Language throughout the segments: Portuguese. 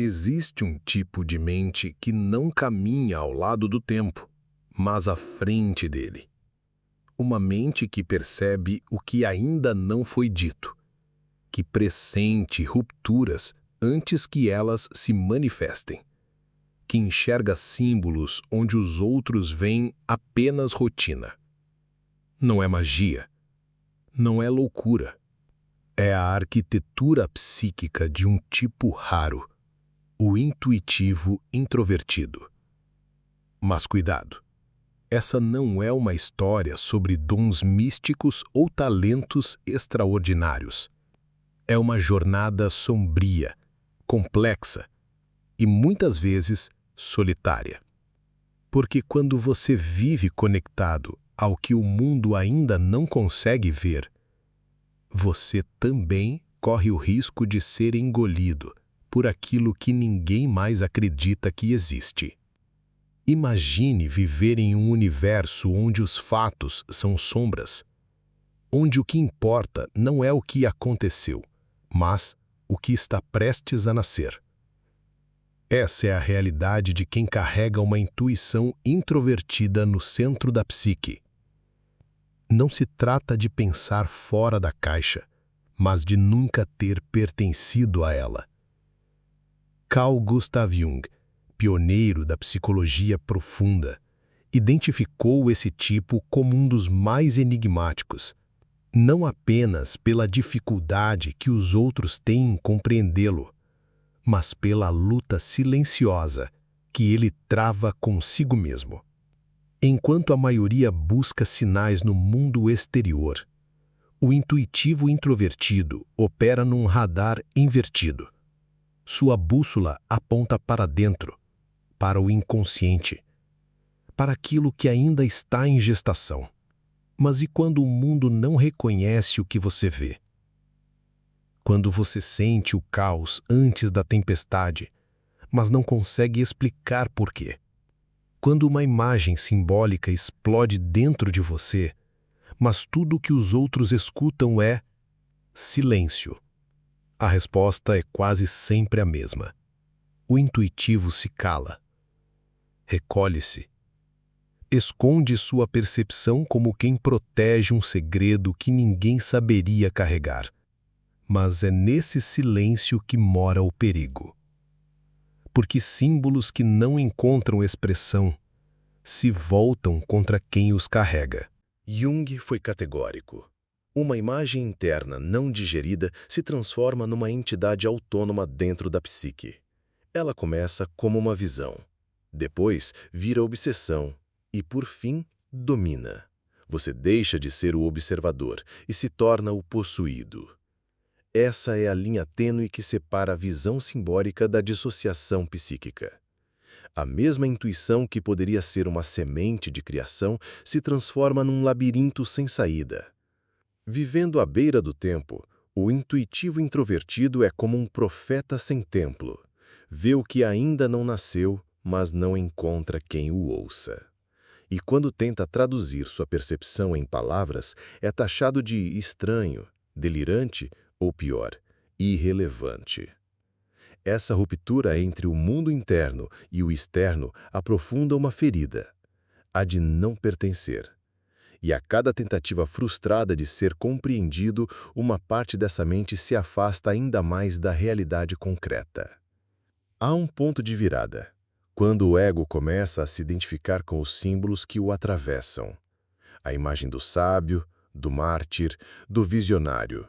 Existe um tipo de mente que não caminha ao lado do tempo, mas à frente dele. Uma mente que percebe o que ainda não foi dito, que pressente rupturas antes que elas se manifestem, que enxerga símbolos onde os outros veem apenas rotina. Não é magia, não é loucura. É a arquitetura psíquica de um tipo raro, o intuitivo introvertido. Mas cuidado, essa não é uma história sobre dons místicos ou talentos extraordinários. É uma jornada sombria, complexa e muitas vezes solitária. Porque quando você vive conectado ao que o mundo ainda não consegue ver, você também corre o risco de ser engolido por aquilo que ninguém mais acredita que existe. Imagine viver em um universo onde os fatos são sombras, onde o que importa não é o que aconteceu, mas o que está prestes a nascer. Essa é a realidade de quem carrega uma intuição introvertida no centro da psique. Não se trata de pensar fora da caixa, mas de nunca ter pertencido a ela. Carl Gustav Jung, pioneiro da psicologia profunda, identificou esse tipo como um dos mais enigmáticos, não apenas pela dificuldade que os outros têm em compreendê-lo, mas pela luta silenciosa que ele trava consigo mesmo. Enquanto a maioria busca sinais no mundo exterior, o intuitivo introvertido opera num radar invertido. Sua bússola aponta para dentro, para o inconsciente, para aquilo que ainda está em gestação. Mas e quando o mundo não reconhece o que você vê? Quando você sente o caos antes da tempestade, mas não consegue explicar por quê? Quando uma imagem simbólica explode dentro de você, mas tudo o que os outros escutam é silêncio. A resposta é quase sempre a mesma. O intuitivo se cala, recolhe-se, esconde sua percepção como quem protege um segredo que ninguém saberia carregar. Mas é nesse silêncio que mora o perigo. Porque símbolos que não encontram expressão se voltam contra quem os carrega. Jung foi categórico. Uma imagem interna não digerida se transforma numa entidade autônoma dentro da psique. Ela começa como uma visão. Depois vira obsessão e, por fim, domina. Você deixa de ser o observador e se torna o possuído. Essa é a linha tênue que separa a visão simbólica da dissociação psíquica. A mesma intuição que poderia ser uma semente de criação se transforma num labirinto sem saída. Vivendo à beira do tempo, o intuitivo introvertido é como um profeta sem templo. Vê o que ainda não nasceu, mas não encontra quem o ouça. E quando tenta traduzir sua percepção em palavras, é taxado de estranho, delirante ou pior, irrelevante. Essa ruptura entre o mundo interno e o externo aprofunda uma ferida, a de não pertencer. E a cada tentativa frustrada de ser compreendido, uma parte dessa mente se afasta ainda mais da realidade concreta. Há um ponto de virada, quando o ego começa a se identificar com os símbolos que o atravessam. A imagem do sábio, do mártir, do visionário.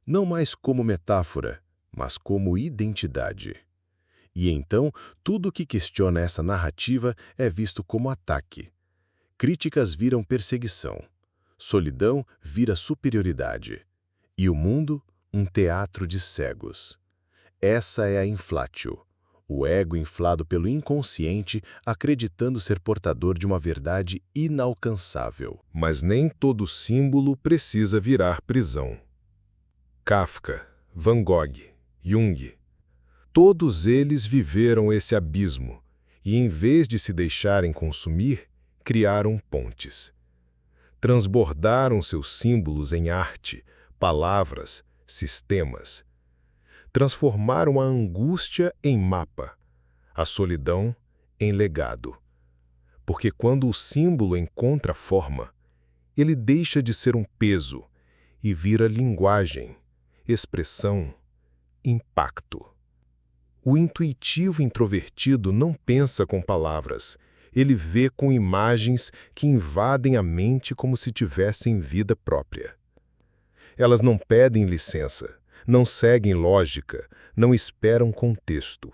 Não mais como metáfora, mas como identidade. E então, tudo que questiona essa narrativa é visto como ataque. Críticas viram perseguição. Solidão vira superioridade. E o mundo, um teatro de cegos. Essa é a inflatio, o ego inflado pelo inconsciente, acreditando ser portador de uma verdade inalcançável. Mas nem todo símbolo precisa virar prisão. Kafka, Van Gogh, Jung, todos eles viveram esse abismo e, em vez de se deixarem consumir, criaram pontes. Transbordaram seus símbolos em arte, palavras, sistemas. transformaram a angústia em mapa, a solidão em legado. Porque quando o símbolo encontra forma, ele deixa de ser um peso e vira linguagem, expressão, impacto. O intuitivo introvertido não pensa com palavras, ele vê com imagens que invadem a mente como se tivessem vida própria. Elas não pedem licença, não seguem lógica, não esperam contexto.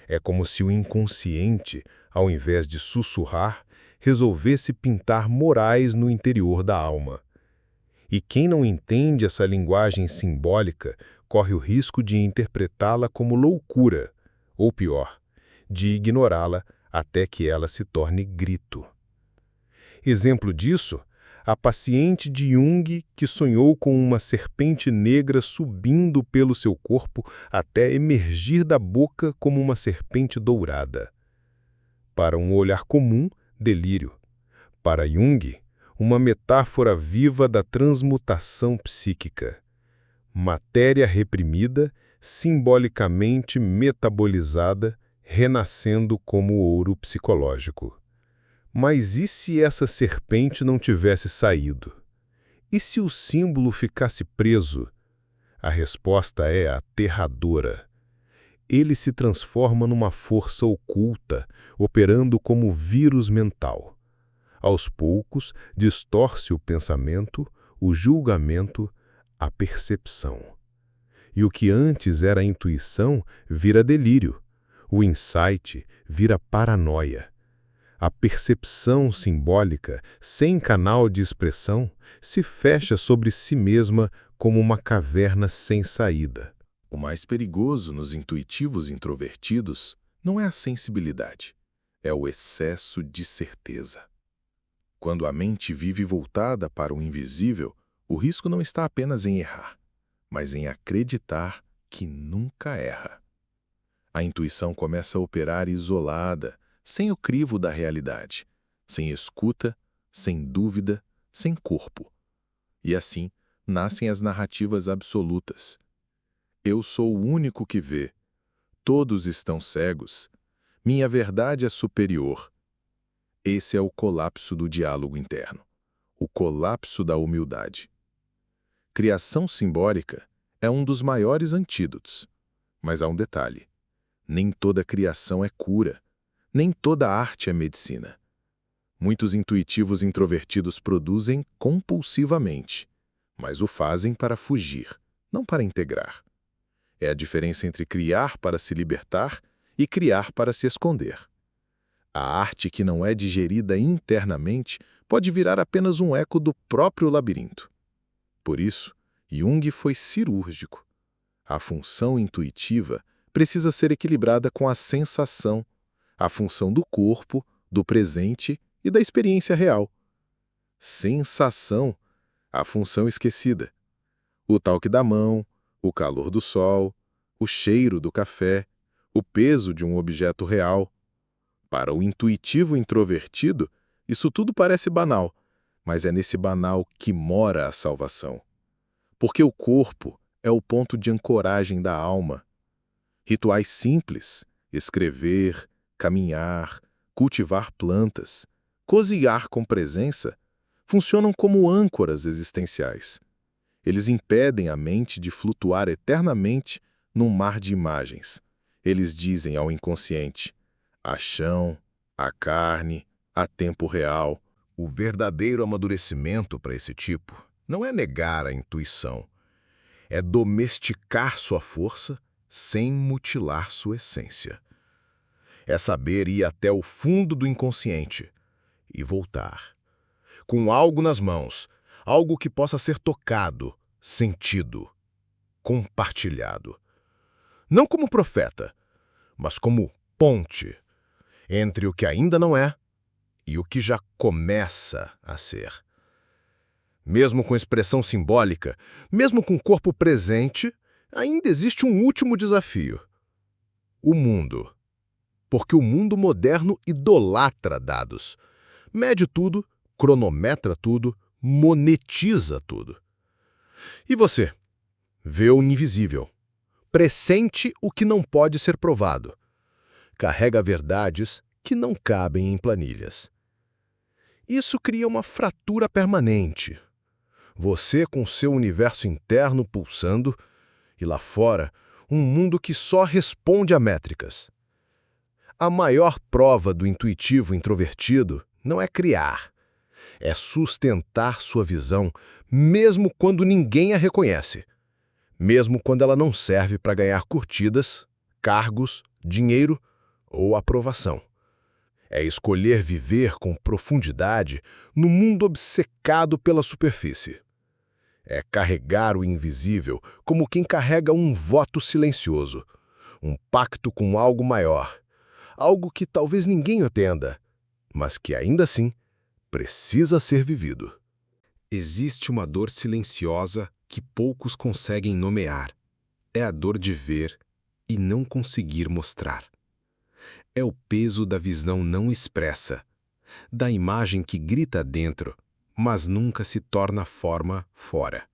É como se o inconsciente, ao invés de sussurrar, resolvesse pintar morais no interior da alma. E quem não entende essa linguagem simbólica corre o risco de interpretá-la como loucura, ou pior, de ignorá-la até que ela se torne grito. Exemplo disso, a paciente de Jung que sonhou com uma serpente negra subindo pelo seu corpo até emergir da boca como uma serpente dourada. Para um olhar comum, delírio. Para Jung, uma metáfora viva da transmutação psíquica. Matéria reprimida, simbolicamente metabolizada, renascendo como ouro psicológico. Mas e se essa serpente não tivesse saído? E se o símbolo ficasse preso? A resposta é aterradora. Ele se transforma numa força oculta, operando como vírus mental. Aos poucos, distorce o pensamento, o julgamento, a percepção. E o que antes era intuição vira delírio. O insight vira paranoia. A percepção simbólica, sem canal de expressão, se fecha sobre si mesma como uma caverna sem saída. O mais perigoso nos intuitivos introvertidos não é a sensibilidade, é o excesso de certeza. Quando a mente vive voltada para o invisível, o risco não está apenas em errar, mas em acreditar que nunca erra. A intuição começa a operar isolada, sem o crivo da realidade, sem escuta, sem dúvida, sem corpo. E assim nascem as narrativas absolutas. Eu sou o único que vê. Todos estão cegos. Minha verdade é superior. Esse é o colapso do diálogo interno, o colapso da humildade. Criação simbólica é um dos maiores antídotos. Mas há um detalhe: nem toda criação é cura. Nem toda arte é medicina. Muitos intuitivos introvertidos produzem compulsivamente, mas o fazem para fugir, não para integrar. É a diferença entre criar para se libertar e criar para se esconder. A arte que não é digerida internamente pode virar apenas um eco do próprio labirinto. Por isso, Jung foi cirúrgico. A função intuitiva precisa ser equilibrada com a sensação, a função do corpo, do presente e da experiência real. Sensação, a função esquecida. O toque da mão, o calor do sol, o cheiro do café, o peso de um objeto real. Para o intuitivo introvertido, isso tudo parece banal, mas é nesse banal que mora a salvação. Porque o corpo é o ponto de ancoragem da alma. Rituais simples, escrever, caminhar, cultivar plantas, cozinhar com presença, funcionam como âncoras existenciais. Eles impedem a mente de flutuar eternamente num mar de imagens. Eles dizem ao inconsciente: há chão, há carne, há tempo real. O verdadeiro amadurecimento para esse tipo não é negar a intuição, é domesticar sua força sem mutilar sua essência. É saber ir até o fundo do inconsciente e voltar. Com algo nas mãos, algo que possa ser tocado, sentido, compartilhado. Não como profeta, mas como ponte entre o que ainda não é e o que já começa a ser. Mesmo com expressão simbólica, mesmo com o corpo presente, ainda existe um último desafio: o mundo. Porque o mundo moderno idolatra dados. Mede tudo, cronometra tudo, monetiza tudo. E você? Vê o invisível. pressente o que não pode ser provado. Carrega verdades que não cabem em planilhas. Isso cria uma fratura permanente. Você com seu universo interno pulsando e lá fora, um mundo que só responde a métricas. A maior prova do intuitivo introvertido não é criar, é sustentar sua visão mesmo quando ninguém a reconhece, mesmo quando ela não serve para ganhar curtidas, cargos, dinheiro ou aprovação. É escolher viver com profundidade no mundo obcecado pela superfície. É carregar o invisível como quem carrega um voto silencioso, um pacto com algo maior, algo que talvez ninguém entenda, mas que ainda assim precisa ser vivido. Existe uma dor silenciosa que poucos conseguem nomear. É a dor de ver e não conseguir mostrar. É o peso da visão não expressa, da imagem que grita dentro, mas nunca se torna forma fora.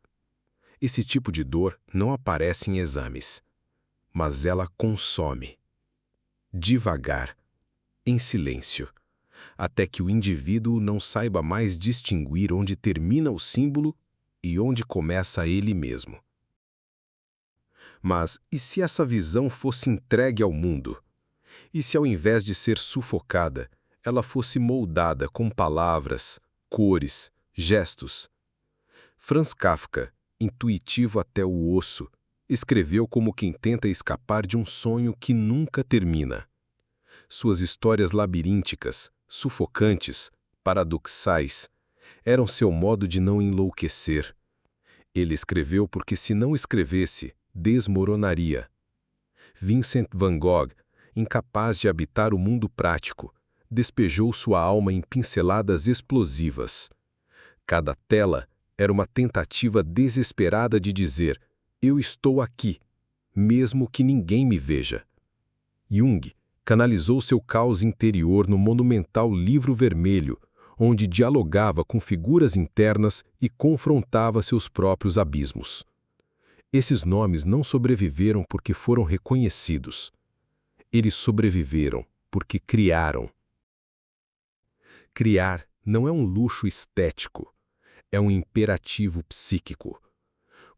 Esse tipo de dor não aparece em exames, mas ela consome. Devagar, em silêncio, até que o indivíduo não saiba mais distinguir onde termina o símbolo e onde começa ele mesmo. Mas e se essa visão fosse entregue ao mundo? E se ao invés de ser sufocada, ela fosse moldada com palavras, cores, gestos? Franz Kafka, intuitivo até o osso, escreveu como quem tenta escapar de um sonho que nunca termina. Suas histórias labirínticas, sufocantes, paradoxais, eram seu modo de não enlouquecer. Ele escreveu porque se não escrevesse, desmoronaria. Vincent van Gogh, incapaz de habitar o mundo prático, despejou sua alma em pinceladas explosivas. Cada tela era uma tentativa desesperada de dizer: eu estou aqui, mesmo que ninguém me veja. Jung canalizou seu caos interior no monumental Livro Vermelho, onde dialogava com figuras internas e confrontava seus próprios abismos. Esses nomes não sobreviveram porque foram reconhecidos. Eles sobreviveram porque criaram. Criar não é um luxo estético, é um imperativo psíquico.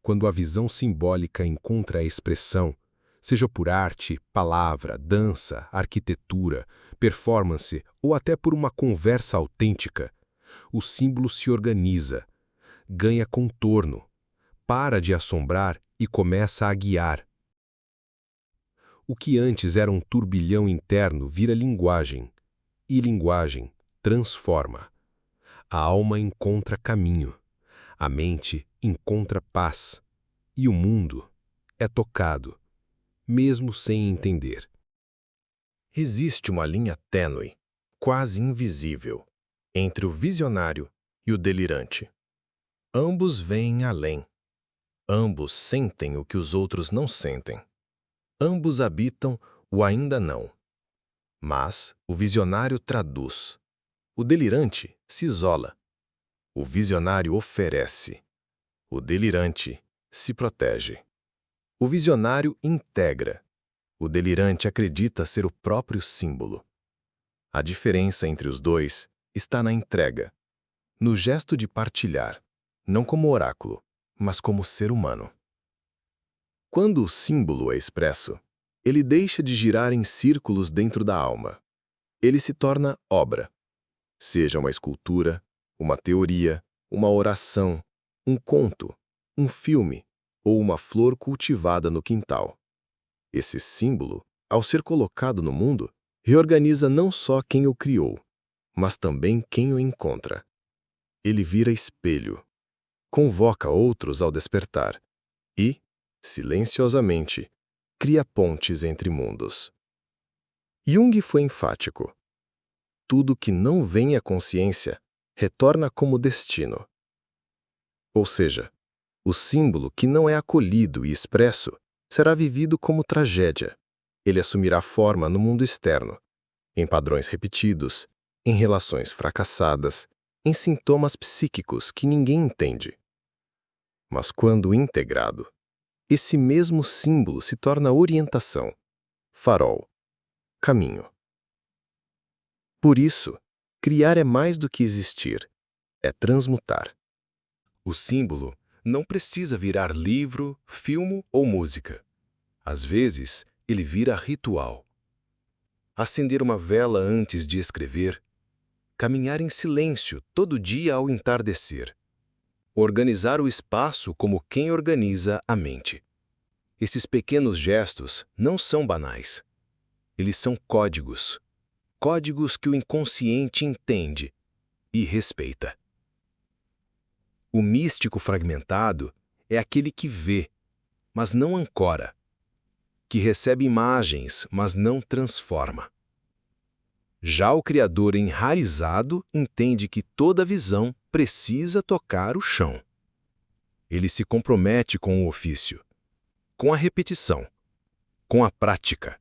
Quando a visão simbólica encontra a expressão, seja por arte, palavra, dança, arquitetura, performance ou até por uma conversa autêntica, o símbolo se organiza, ganha contorno, para de assombrar e começa a guiar. O que antes era um turbilhão interno vira linguagem, e linguagem transforma. A alma encontra caminho, a mente encontra paz, e o mundo é tocado, mesmo sem entender. Existe uma linha tênue, quase invisível, entre o visionário e o delirante. Ambos veem além. Ambos sentem o que os outros não sentem. Ambos habitam o ainda não. Mas o visionário traduz. O delirante se isola. O visionário oferece. O delirante se protege. O visionário integra. O delirante acredita ser o próprio símbolo. A diferença entre os dois está na entrega, no gesto de partilhar, não como oráculo, mas como ser humano. Quando o símbolo é expresso, ele deixa de girar em círculos dentro da alma. Ele se torna obra. Seja uma escultura, uma teoria, uma oração, um conto, um filme ou uma flor cultivada no quintal. Esse símbolo, ao ser colocado no mundo, reorganiza não só quem o criou, mas também quem o encontra. Ele vira espelho, convoca outros ao despertar e, silenciosamente, cria pontes entre mundos. Jung foi enfático. Tudo que não vem à consciência retorna como destino. Ou seja, o símbolo que não é acolhido e expresso será vivido como tragédia. Ele assumirá forma no mundo externo, em padrões repetidos, em relações fracassadas, em sintomas psíquicos que ninguém entende. Mas quando integrado, esse mesmo símbolo se torna orientação, farol, caminho. Por isso, criar é mais do que existir, é transmutar. O símbolo não precisa virar livro, filme ou música. Às vezes, ele vira ritual. Acender uma vela antes de escrever, caminhar em silêncio todo dia ao entardecer, organizar o espaço como quem organiza a mente. Esses pequenos gestos não são banais. Eles são códigos. Códigos que o inconsciente entende e respeita. O místico fragmentado é aquele que vê, mas não ancora, que recebe imagens, mas não transforma. Já o criador enraizado entende que toda visão precisa tocar o chão. Ele se compromete com o ofício, com a repetição, com a prática.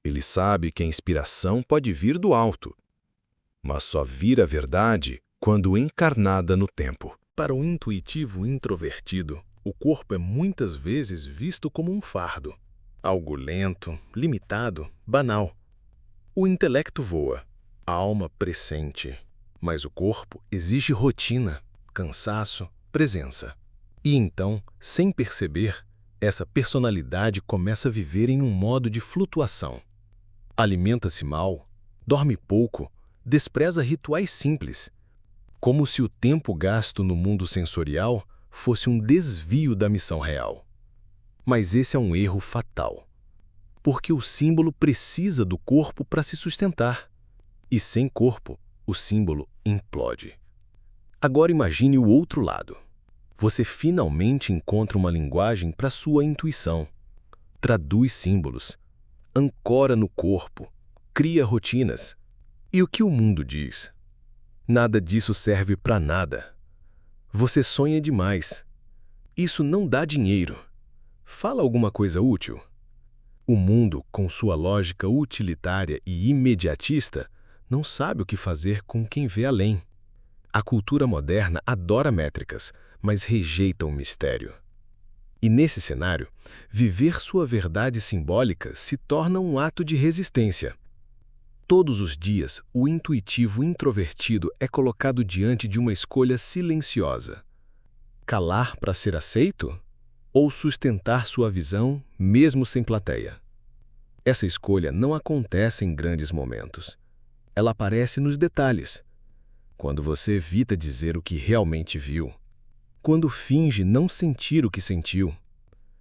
Ele sabe que a inspiração pode vir do alto, mas só vira verdade quando encarnada no tempo. Para o intuitivo introvertido, o corpo é muitas vezes visto como um fardo, algo lento, limitado, banal. O intelecto voa, a alma pressente, mas o corpo exige rotina, cansaço, presença. E então, sem perceber, essa personalidade começa a viver em um modo de flutuação. Alimenta-se mal, dorme pouco, despreza rituais simples, como se o tempo gasto no mundo sensorial fosse um desvio da missão real. Mas esse é um erro fatal, porque o símbolo precisa do corpo para se sustentar, e sem corpo, o símbolo implode. Agora imagine o outro lado. Você finalmente encontra uma linguagem para sua intuição. Traduz símbolos, ancora no corpo, cria rotinas. E o que o mundo diz? Nada disso serve para nada. Você sonha demais. Isso não dá dinheiro. Fala alguma coisa útil? O mundo, com sua lógica utilitária e imediatista, não sabe o que fazer com quem vê além. A cultura moderna adora métricas, mas rejeita o mistério. E nesse cenário, viver sua verdade simbólica se torna um ato de resistência. Todos os dias, o intuitivo introvertido é colocado diante de uma escolha silenciosa. Calar para ser aceito? Ou sustentar sua visão, mesmo sem plateia? Essa escolha não acontece em grandes momentos. Ela aparece nos detalhes. Quando você evita dizer o que realmente viu. Quando finge não sentir o que sentiu.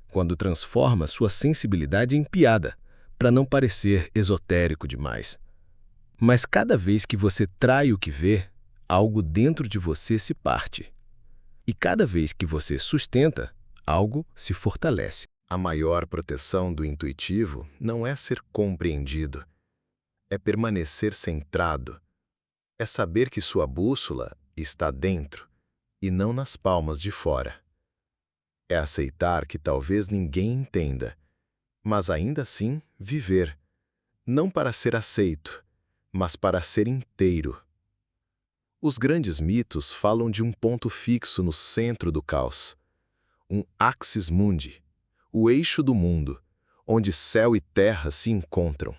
Quando transforma sua sensibilidade em piada, para não parecer esotérico demais. Mas cada vez que você trai o que vê, algo dentro de você se parte. E cada vez que você sustenta, algo se fortalece. A maior proteção do intuitivo não é ser compreendido, é permanecer centrado, é saber que sua bússola está dentro e não nas palmas de fora. É aceitar que talvez ninguém entenda, mas ainda assim viver, não para ser aceito, mas para ser inteiro. Os grandes mitos falam de um ponto fixo no centro do caos, um axis mundi, o eixo do mundo, onde céu e terra se encontram.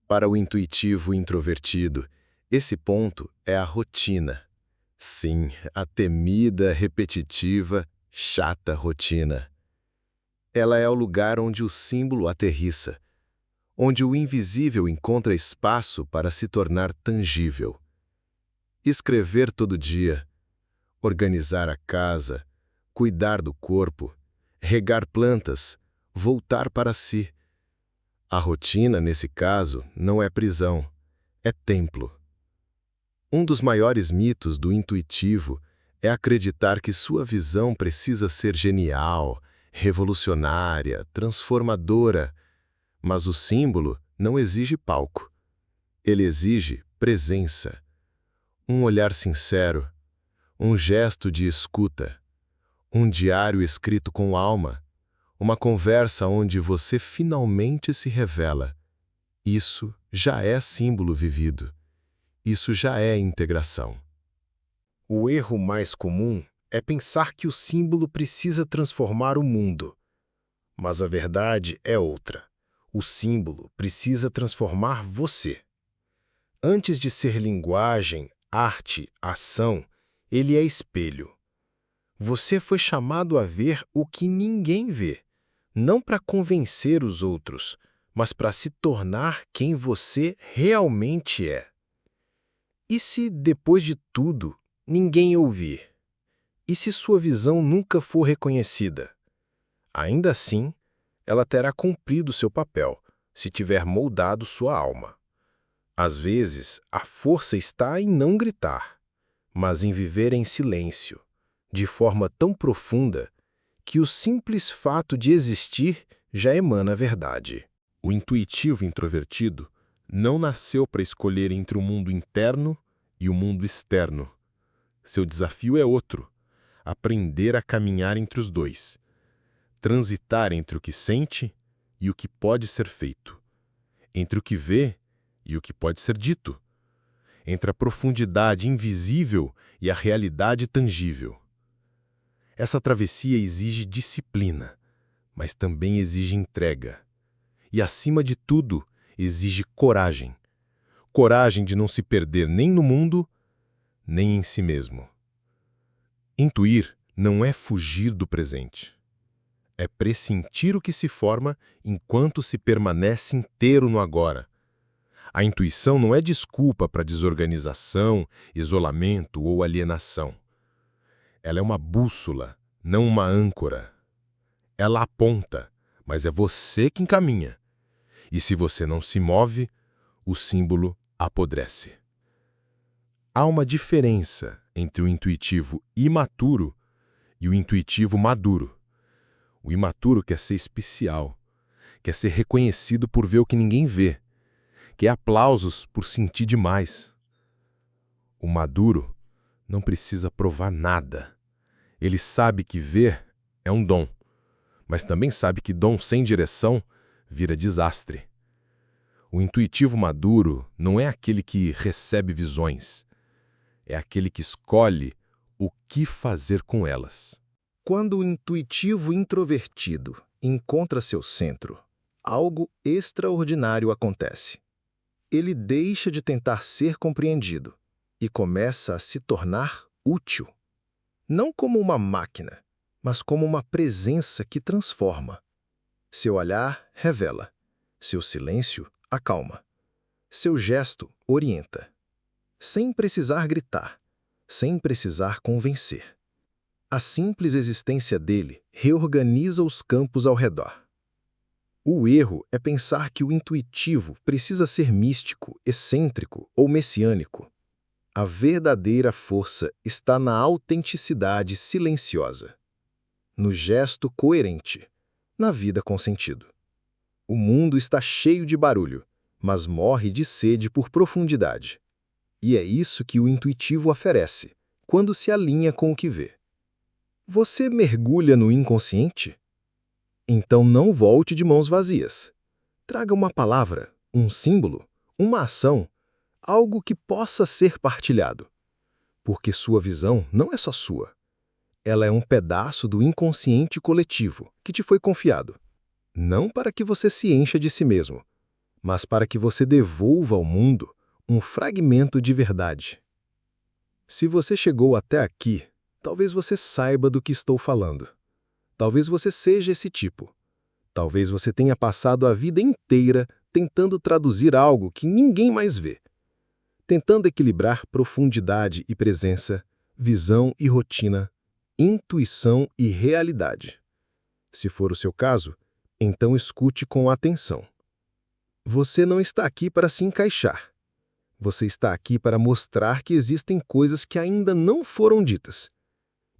Para o intuitivo introvertido, esse ponto é a rotina. Sim, a temida, repetitiva, chata rotina. Ela é o lugar onde o símbolo aterrissa, onde o invisível encontra espaço para se tornar tangível. Escrever todo dia, organizar a casa, cuidar do corpo, regar plantas, voltar para si. A rotina, nesse caso, não é prisão, é templo. Um dos maiores mitos do intuitivo é acreditar que sua visão precisa ser genial, revolucionária, transformadora. Mas o símbolo não exige palco. Ele exige presença. Um olhar sincero, um gesto de escuta, um diário escrito com alma, uma conversa onde você finalmente se revela. Isso já é símbolo vivido. Isso já é integração. O erro mais comum é pensar que o símbolo precisa transformar o mundo. Mas a verdade é outra. O símbolo precisa transformar você. Antes de ser linguagem, arte, ação, ele é espelho. Você foi chamado a ver o que ninguém vê, não para convencer os outros, mas para se tornar quem você realmente é. E se, depois de tudo, ninguém ouvir? E se sua visão nunca for reconhecida? Ainda assim, ela terá cumprido seu papel, se tiver moldado sua alma. Às vezes, a força está em não gritar, mas em viver em silêncio, de forma tão profunda que o simples fato de existir já emana a verdade. O intuitivo introvertido não nasceu para escolher entre o mundo interno e o mundo externo. Seu desafio é outro: aprender a caminhar entre os dois, transitar entre o que sente e o que pode ser feito, entre o que vê e o que pode ser dito, entre a profundidade invisível e a realidade tangível. Essa travessia exige disciplina, mas também exige entrega. E, acima de tudo, exige coragem. Coragem de não se perder nem no mundo, nem em si mesmo. Intuir não é fugir do presente. É pressentir o que se forma enquanto se permanece inteiro no agora. A intuição não é desculpa para desorganização, isolamento ou alienação. Ela é uma bússola, não uma âncora. Ela aponta, mas é você quem caminha. E se você não se move, o símbolo apodrece. Há uma diferença entre o intuitivo imaturo e o intuitivo maduro. O imaturo quer ser especial, quer ser reconhecido por ver o que ninguém vê, quer aplausos por sentir demais. O maduro não precisa provar nada. Ele sabe que ver é um dom, mas também sabe que dom sem direção vira desastre. O intuitivo maduro não é aquele que recebe visões, é aquele que escolhe o que fazer com elas. Quando o intuitivo introvertido encontra seu centro, algo extraordinário acontece. Ele deixa de tentar ser compreendido e começa a se tornar útil. Não como uma máquina, mas como uma presença que transforma. Seu olhar revela, seu silêncio acalma, seu gesto orienta. Sem precisar gritar, sem precisar convencer. A simples existência dele reorganiza os campos ao redor. O erro é pensar que o intuitivo precisa ser místico, excêntrico ou messiânico. A verdadeira força está na autenticidade silenciosa, no gesto coerente, na vida com sentido. O mundo está cheio de barulho, mas morre de sede por profundidade. E é isso que o intuitivo oferece, quando se alinha com o que vê. Você mergulha no inconsciente? Então não volte de mãos vazias. Traga uma palavra, um símbolo, uma ação, algo que possa ser partilhado. Porque sua visão não é só sua. Ela é um pedaço do inconsciente coletivo que te foi confiado. Não para que você se encha de si mesmo, mas para que você devolva ao mundo um fragmento de verdade. Se você chegou até aqui, talvez você saiba do que estou falando. Talvez você seja esse tipo. Talvez você tenha passado a vida inteira tentando traduzir algo que ninguém mais vê. Tentando equilibrar profundidade e presença, visão e rotina, intuição e realidade. Se for o seu caso, então escute com atenção. Você não está aqui para se encaixar. Você está aqui para mostrar que existem coisas que ainda não foram ditas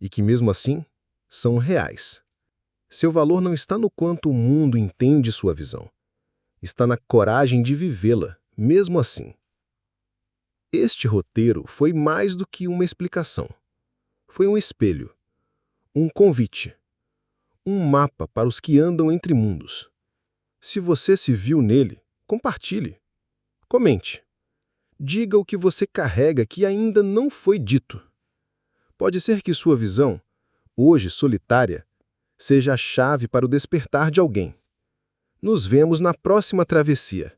e que, mesmo assim, são reais. Seu valor não está no quanto o mundo entende sua visão. Está na coragem de vivê-la, mesmo assim. Este roteiro foi mais do que uma explicação. Foi um espelho, um convite, um mapa para os que andam entre mundos. Se você se viu nele, compartilhe. Comente. Diga o que você carrega que ainda não foi dito. Pode ser que sua visão, hoje solitária, seja a chave para o despertar de alguém. Nos vemos na próxima travessia.